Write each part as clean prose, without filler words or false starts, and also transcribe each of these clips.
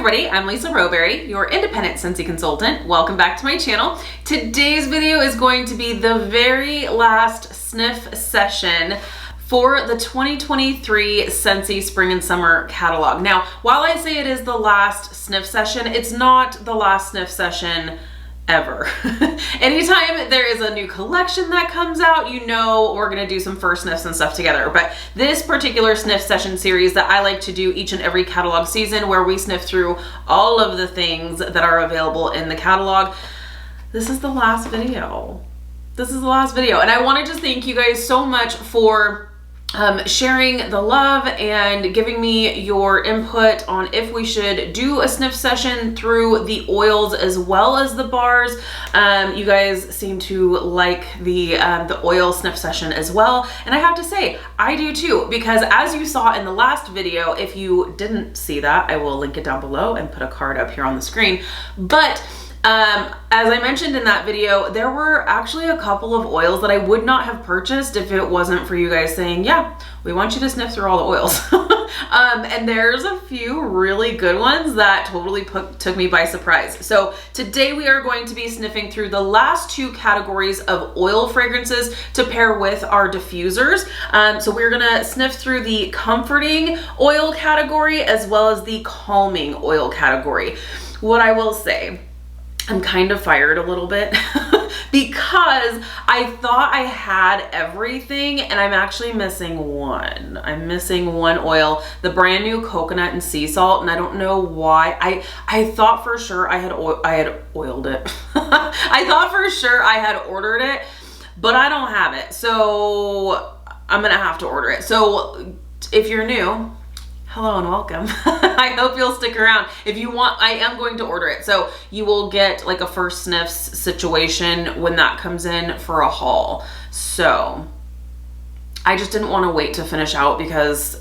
everybody, I'm Lisa Rowberry, your independent Scentsy consultant. Welcome back to my channel. Today's video is going to be the very last sniff session for the 2023 Scentsy Spring and Summer catalog. Now, while I say it is the last sniff session, it's not the last sniff session ever. Anytime there is a new collection that comes out, you know we're gonna do some first sniffs and stuff together. But this particular sniff session series that I like to do each and every catalog season, where we sniff through all of the things that are available in the catalog, this is the last video. This is the last video. And I wanna just thank you guys so much for sharing the love and giving me your input on if we should do a sniff session through the oils as well as the bars. You guys seem to like the oil sniff session as well, and I have to say I do too, because as you saw in the last video, if you didn't see that, I will link it down below and put a card up here on the screen. But as I mentioned in that video, there were actually a couple of oils that I would not have purchased if it wasn't for you guys saying, yeah, we want you to sniff through all the oils. And there's a few really good ones that totally took me by surprise. So today we are going to be sniffing through the last two categories of oil fragrances to pair with our diffusers. So we're gonna sniff through the comforting oil category as well as the calming oil category. What I will say, I'm kind of fired a little bit because I thought I had everything and I'm actually missing one. I'm missing one oil, the brand new coconut and sea salt, and I don't know why. I thought for sure I had oiled it. I thought for sure I had ordered it, but I don't have it. So I'm gonna have to order it. So if you're new, hello and welcome. I hope you'll stick around. If you want, I am going to order it. So you will get like a first sniffs situation when that comes in for a haul. So I just didn't want to wait to finish out because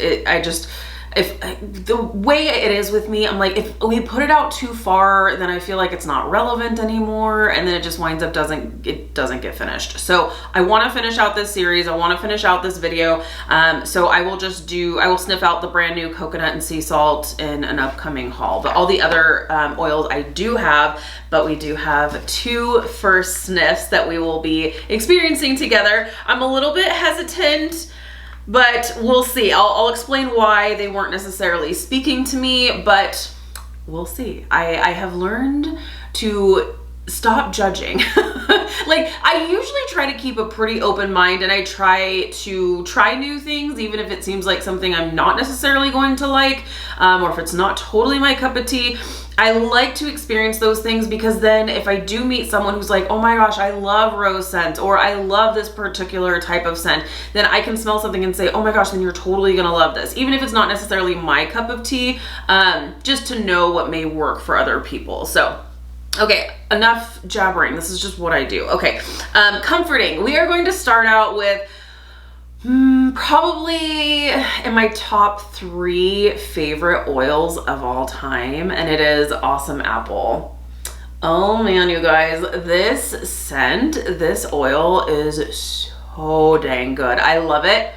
if the way it is with me, I'm like, if we put it out too far, then I feel like it's not relevant anymore, and then it just winds up it doesn't get finished. So I want to finish out this series. I want to finish out this video. So I will sniff out the brand new coconut and sea salt in an upcoming haul. But all the other oils I do have, but we do have two first sniffs that we will be experiencing together. I'm a little bit hesitant, but we'll see. I'll explain why they weren't necessarily speaking to me, but we'll see. I have learned to stop judging. Like, I usually try to keep a pretty open mind, and I try to try new things, even if it seems like something I'm not necessarily going to like, or if it's not totally my cup of tea. I like to experience those things, because then if I do meet someone who's like, oh my gosh, I love rose scent, or I love this particular type of scent, then I can smell something and say, oh my gosh, then you're totally gonna love this. Even if it's not necessarily my cup of tea, just to know what may work for other people. So, okay, enough jabbering. This is just what I do. Okay, comforting. We are going to start out with probably in my top 3 favorite oils of all time, and it is Awesome Apple. Oh man, you guys, this scent, this oil is so dang good. I love it.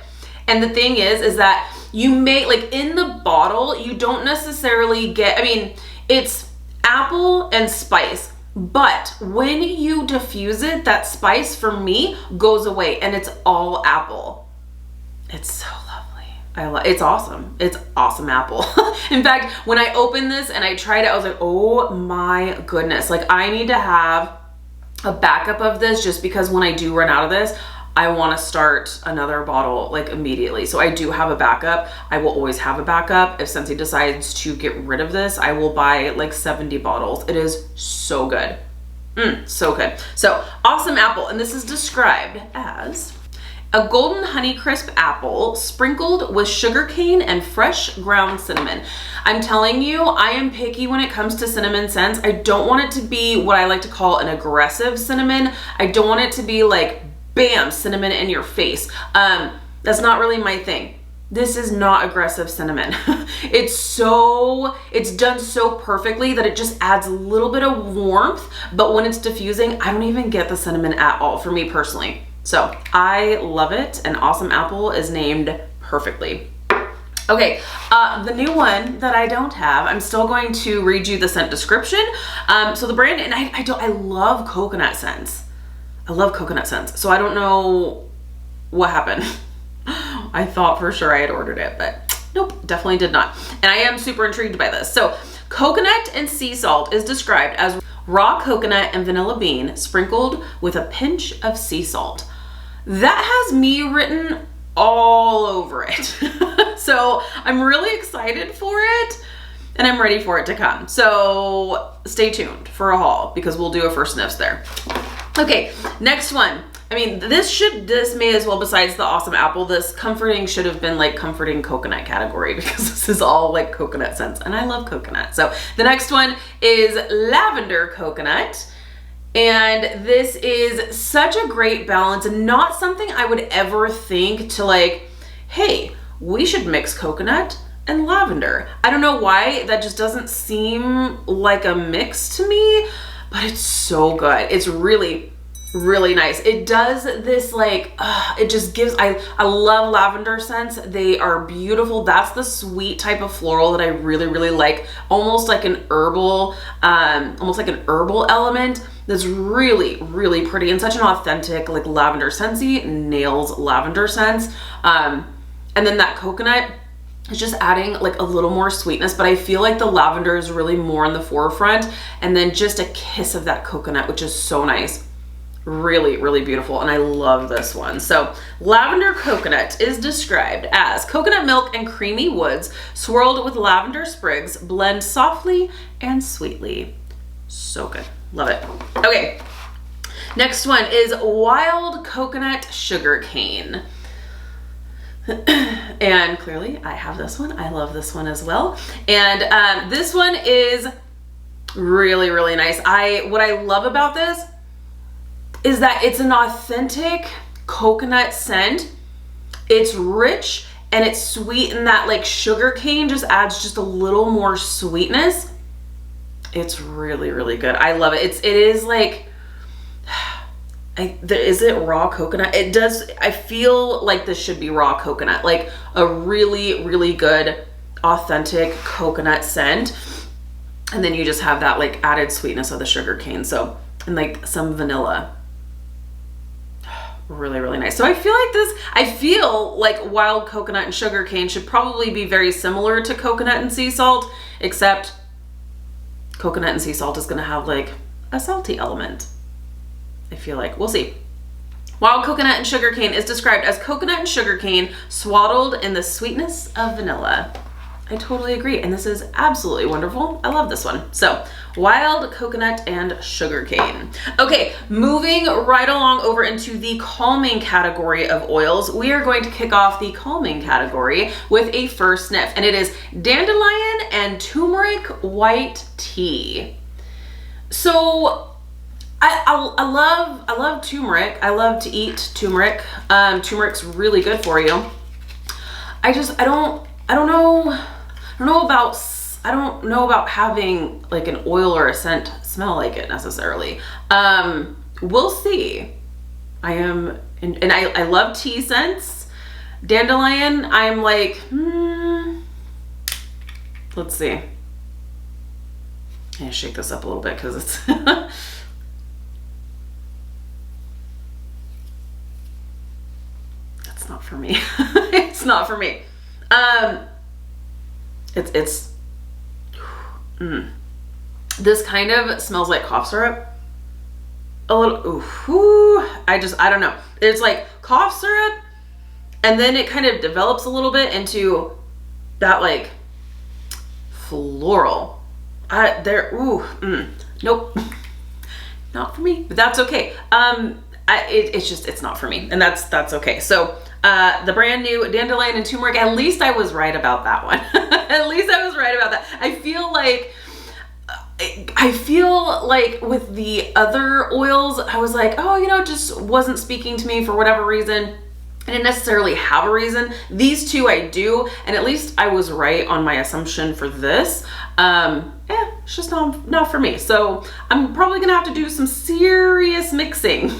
And the thing is that you may, like, in the bottle, you don't necessarily get, I mean, it's apple and spice, but when you diffuse it, that spice for me goes away and it's all apple. It's so lovely. It's awesome. It's Awesome Apple. In fact, when I opened this and I tried it, I was like, oh my goodness. Like, I need to have a backup of this, just because when I do run out of this, I want to start another bottle like immediately. So I do have a backup. I will always have a backup. If Scentsy decides to get rid of this, I will buy like 70 bottles. It is so good. So good. So Awesome Apple, and this is described as a golden Honeycrisp apple sprinkled with sugarcane and fresh ground cinnamon. I'm telling you, I am picky when it comes to cinnamon scents. I don't want it to be what I like to call an aggressive cinnamon. I don't want it to be like, bam, cinnamon in your face. That's not really my thing. This is not aggressive cinnamon. It's done so perfectly that it just adds a little bit of warmth, but when it's diffusing, I don't even get the cinnamon at all, for me personally. So I love it, and Awesome Apple is named perfectly. Okay, the new one that I don't have, I'm still going to read you the scent description. So the brand, and I love coconut scents. I love coconut scents. So I don't know what happened. I thought for sure I had ordered it, but nope, definitely did not. And I am super intrigued by this. So coconut and sea salt is described as raw coconut and vanilla bean sprinkled with a pinch of sea salt. That has me written all over it. So I'm really excited for it and I'm ready for it to come. So stay tuned for a haul because we'll do a first sniffs there. Okay, next one. I mean, this may as well, besides the awesome apple, this comforting should have been like comforting coconut category because this is all like coconut scents and I love coconut. So the next one is Lavender Coconut. And this is such a great balance and not something I would ever think to like, hey, we should mix coconut and lavender. I don't know why, that just doesn't seem like a mix to me, but it's so good. It's really, really nice. It does this like, it just gives, I love lavender scents. They are beautiful. That's the sweet type of floral that I really, really like. Almost like an herbal, element. That's really, really pretty and such an authentic like lavender. Scentsy nails lavender scents. And then that coconut is just adding like a little more sweetness, but I feel like the lavender is really more in the forefront and then just a kiss of that coconut, which is so nice. Really, really beautiful. And I love this one. So Lavender Coconut is described as coconut milk and creamy woods swirled with lavender sprigs blend softly and sweetly. So good. Love it. Okay. Next one is Wild Coconut Sugarcane. And clearly I have this one. I love this one as well. And this one is really, really nice. What I love about this is that it's an authentic coconut scent. It's rich and it's sweet, and that like sugar cane just adds just a little more sweetness. It's really, really good. I love it. It is like, is it raw coconut? It does, I feel like this should be raw coconut, like a really, really good, authentic coconut scent. And then you just have that like added sweetness of the sugar cane. So, and like some vanilla. Really, really nice. So I feel like wild coconut and sugar cane should probably be very similar to coconut and sea salt, except coconut and sea salt is going to have like a salty element. I feel like, we'll see. Wild coconut and sugar cane is described as coconut and sugar cane swaddled in the sweetness of vanilla. I totally agree. And this is absolutely wonderful. I love this one. So wild coconut and sugar cane. Okay, moving right along over into the calming category of oils, we are going to kick off the calming category with a first sniff, and it is Dandelion and Turmeric White Tea. So I love turmeric. I love to eat turmeric. Turmeric's really good for you. I don't know about having like an oil or a scent smell like it necessarily. We'll see. I love tea scents. Dandelion, I'm like, let's see. I'm gonna shake this up a little bit because it's that's not for me. It's not for me. This kind of smells like cough syrup. A little, I don't know. It's like cough syrup, and then it kind of develops a little bit into that like floral. Nope, not for me, but that's okay. It's not for me, and that's okay. So the brand new Dandelion and Turmeric, at least I was right about that one. At least I was right about that. I feel like with the other oils, I was like, oh, it just wasn't speaking to me for whatever reason. I didn't necessarily have a reason. These two I do, and at least I was right on my assumption for this. It's just not for me. So I'm probably gonna have to do some serious mixing.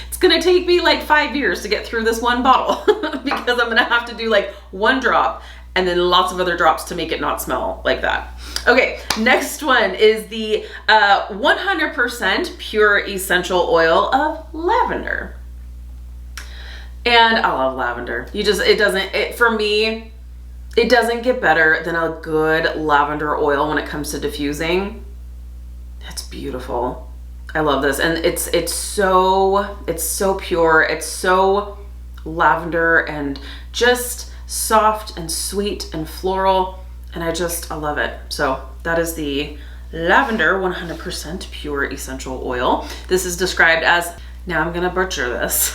It's gonna take me like 5 years to get through this one bottle because I'm gonna have to do like one drop and then lots of other drops to make it not smell like that. Okay, next one is the 100% pure essential oil of lavender. And I love lavender. For me, it doesn't get better than a good lavender oil when it comes to diffusing. It's beautiful. I love this. And it's so pure. It's so lavender and just soft and sweet and floral. And I love it. So that is the lavender 100% pure essential oil. This is described as, now I'm gonna butcher this,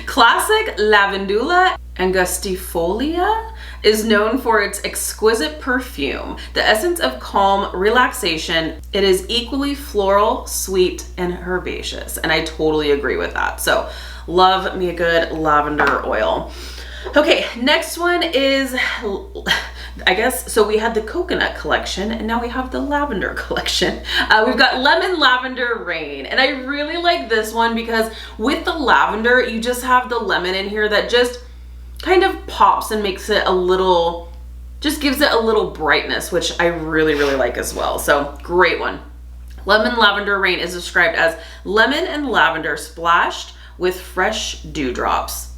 classic lavandula angustifolia is known for its exquisite perfume, the essence of calm relaxation. It is equally floral, sweet, and herbaceous. And I totally agree with that. So love me a good lavender oil. Okay, next one is, I guess, so we had the coconut collection and now we have the lavender collection. We've got Lemon Lavender Rain, and I really like this one because with the lavender, you just have the lemon in here that just kind of pops and makes it a little, just gives it a little brightness, which I really, really like as well. So great one. Lemon Lavender Rain is described as lemon and lavender splashed with fresh dewdrops.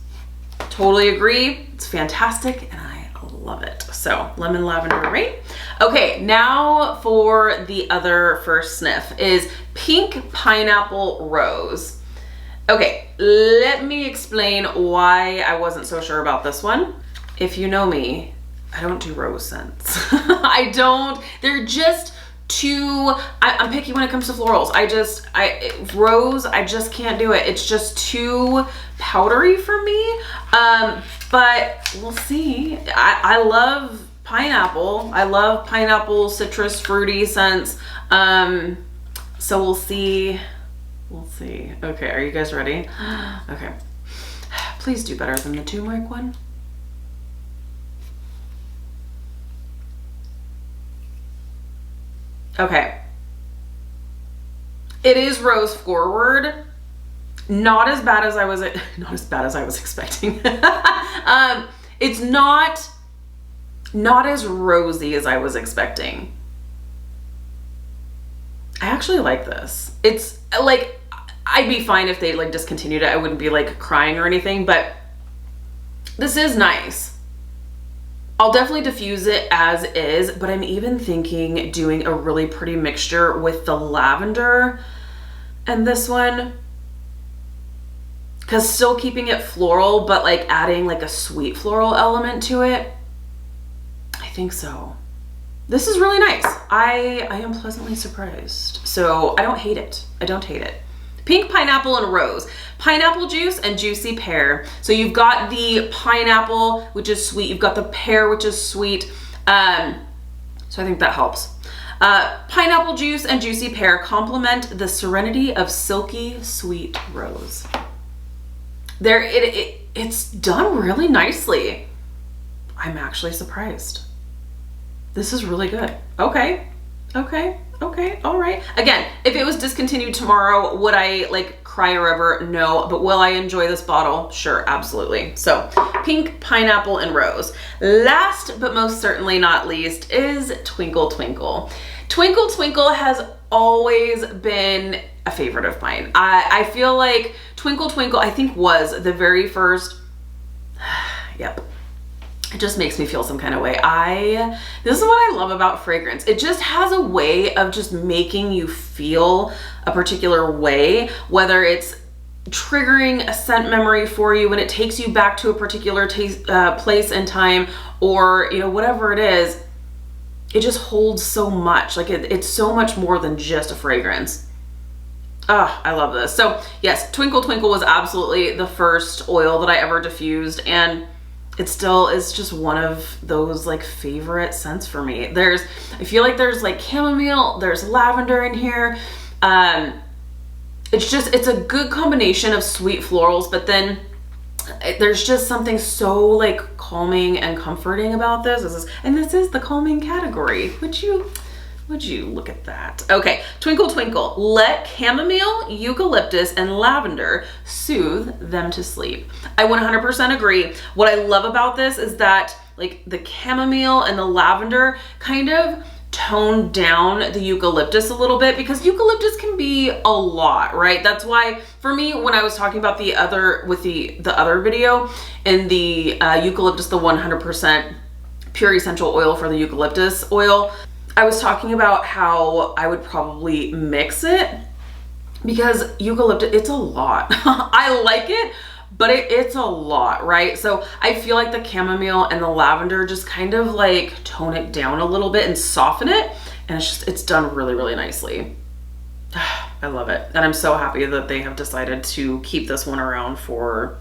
Totally agree. It's fantastic and I love it. So Lemon Lavender Rain. Okay, now for the other first sniff is Pink Pineapple Rose. Okay, let me explain why I wasn't so sure about this one. If you know me, I don't do rose scents. I don't, they're just too, I'm picky when it comes to florals. Rose, I just can't do it. It's just too powdery for me. But we'll see. I love pineapple. I love pineapple, citrus, fruity scents. So we'll see. We'll see. Okay, are you guys ready? Okay. Please do better than the turmeric one. Okay. It is rose forward. Not as bad as I was expecting. It's not as rosy as I was expecting. I actually like this. It's like, I'd be fine if they like discontinued it. I wouldn't be like crying or anything, but this is nice. I'll definitely diffuse it as is, but I'm even thinking doing a really pretty mixture with the lavender and this one, because still keeping it floral, but like adding like a sweet floral element to it. I think so. This is really nice. I am pleasantly surprised. So I don't hate it. I don't hate it. Pink Pineapple and Rose. Pineapple juice and juicy pear. So you've got the pineapple, which is sweet. You've got the pear, which is sweet. So I think that helps. Pineapple juice and juicy pear complement the serenity of silky sweet rose. It's done really nicely. I'm actually surprised. This is really good. Okay, all right. Again, if it was discontinued tomorrow, would I like cry a river? No, but will I enjoy this bottle? Sure, absolutely. So Pink Pineapple and Rose. Last but most certainly not least is Twinkle Twinkle. Twinkle Twinkle has always been a favorite of mine. I feel like Twinkle Twinkle, I think, was the very first, yep. It just makes me feel some kind of way. This is what I love about fragrance. It just has a way of just making you feel a particular way, whether it's triggering a scent memory for you when it takes you back to a particular place and time, or, you know, whatever it is. It just holds so much. Like it's so much more than just a fragrance. Ah, I love this. So yes, Twinkle Twinkle was absolutely the first oil that I ever diffused, and it still is just one of those like favorite scents for me. I feel like there's like chamomile, there's lavender in here. It's a good combination of sweet florals, but then there's just something so like calming and comforting about this. This is the calming category. Would you look at that? Okay, Twinkle Twinkle. Let chamomile, eucalyptus, and lavender soothe them to sleep. I 100% agree. What I love about this is that like the chamomile and the lavender kind of tone down the eucalyptus a little bit, because eucalyptus can be a lot, right? That's why for me, when I was talking about the other video in the eucalyptus, the 100% pure essential oil for the eucalyptus oil, I was talking about how I would probably mix it, because eucalyptus, it's a lot. I like it, but it's a lot, right? So I feel like the chamomile and the lavender just kind of like tone it down a little bit and soften it. And it's done really, really nicely. I love it. And I'm so happy that they have decided to keep this one around for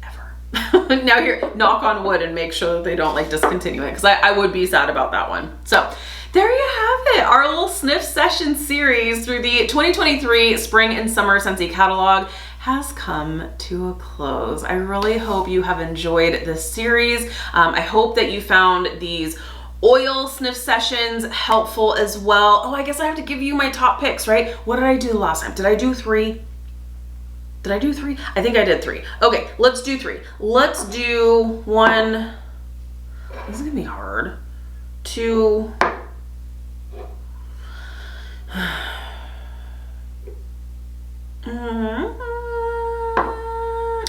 ever. Now here, knock on wood and make sure that they don't like discontinue it, because I would be sad about that one. So there you have it, our little sniff session series through the 2023 spring and summer Scentsy catalog has come to a close. I really hope you have enjoyed this series. I hope that you found these oil sniff sessions helpful as well. Oh, I guess I have to give you my top picks, right? What did I do last time? Did I do 3? Did I do 3? I think I did 3. Okay, let's do 3. Let's do 1. This is gonna be hard. 2.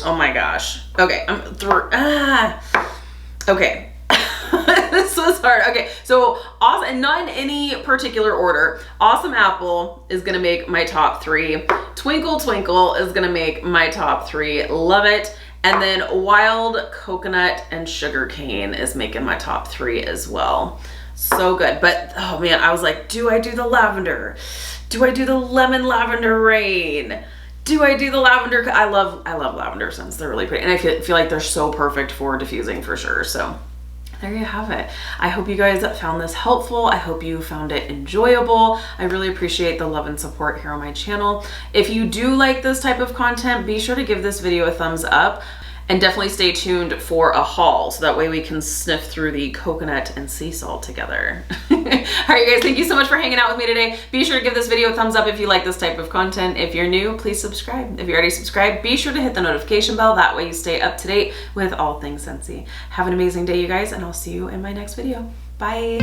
Oh my gosh. Okay, I'm through. Okay. This was hard. Okay, so awesome, and not in any particular order. Awesome Apple is gonna make my top 3. Twinkle Twinkle is gonna make my top 3. Love it. And then Wild Coconut and Sugar Cane is making my top 3 as well. So good. But oh man, I was like, do I do the lavender? Do I do the lemon lavender rain? Do I do the lavender? I love lavender scents. They're really pretty. And I feel like they're so perfect for diffusing for sure. So there you have it. I hope you guys found this helpful. I hope you found it enjoyable. I really appreciate the love and support here on my channel. If you do like this type of content, be sure to give this video a thumbs up. And definitely stay tuned for a haul, so that way we can sniff through the coconut and sea salt together. All right, you guys, thank you so much for hanging out with me today. Be sure to give this video a thumbs up if you like this type of content. If you're new, please subscribe. If you're already subscribed, be sure to hit the notification bell. That way you stay up to date with all things Scentsy. Have an amazing day, you guys, and I'll see you in my next video. Bye.